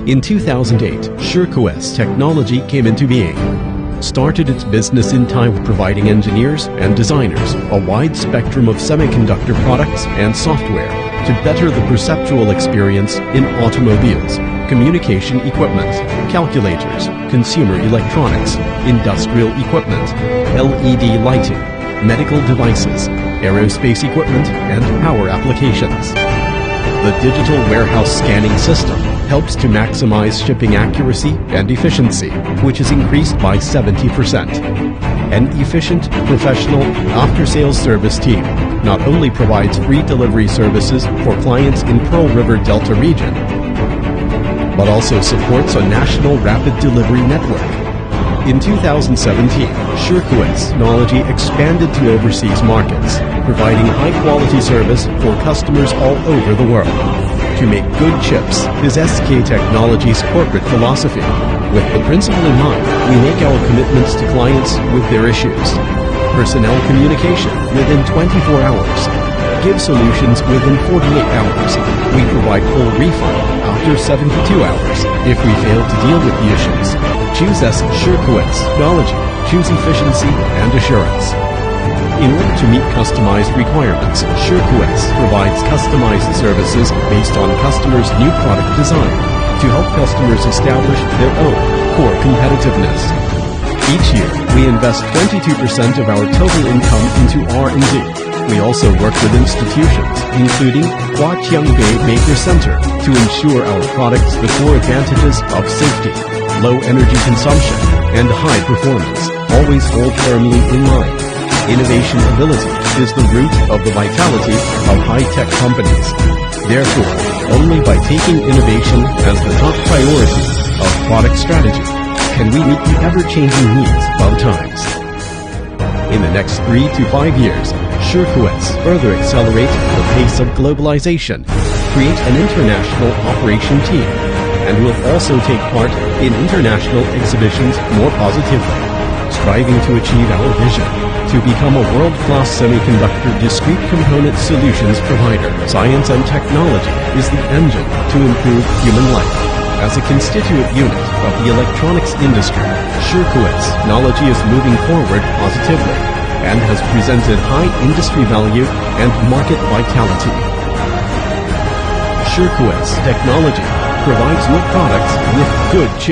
In 2008, Shikues technology came into being. Started its business in Taiwan, providing engineers and designers a wide spectrum of semiconductor products and software to better the perceptual experience in automobiles, communication equipment, calculators, consumer electronics, industrial equipment, LED lighting, medical devices, aerospace equipment, and power applications. The digital warehouse scanning system helps to maximize shipping accuracy and efficiency, which is increased by 70%. An efficient, professional, after-sales service team not only provides free delivery services for clients in Pearl River Delta region, but also supports a national rapid delivery network. In 2017, Shikues technology expanded to overseas markets, providing high-quality service for customers all over the world. To make good chips is SK Technology's corporate philosophy. With the principle in mind, we make our commitments to clients with their issues. Personnel communication within 24 hours. Give solutions within 48 hours. We provide full refund after 72 hours if we fail to deal with the issues. Choose Shikues technology. Choose efficiency and assurance. In order to meet customized requirements, Shikues provides customized services based on customers' new product design to help customers establish their own core competitiveness. Each year, we invest 22% of our total income into R&D. We also work with institutions, including Huaqiangbei Maker Center, to ensure our products the core advantages of safety, low energy consumption, and high performance always hold firmly in mind. Innovation ability is the root of the vitality of high-tech companies. Therefore, only by taking innovation as the top priority of product strategy can we meet the ever-changing needs of times. In the next 3 to 5 years, Shikues further accelerate the pace of globalization, create an international operation team, and will also take part in international exhibitions more positively, striving to achieve our vision to become a world-class semiconductor discrete component solutions provider. Science and technology is the engine to improve human life. As a constituent unit of the electronics industry, Shikues technology is moving forward positively and has presented high industry value and market vitality. Shikues technology provides your products with good chips.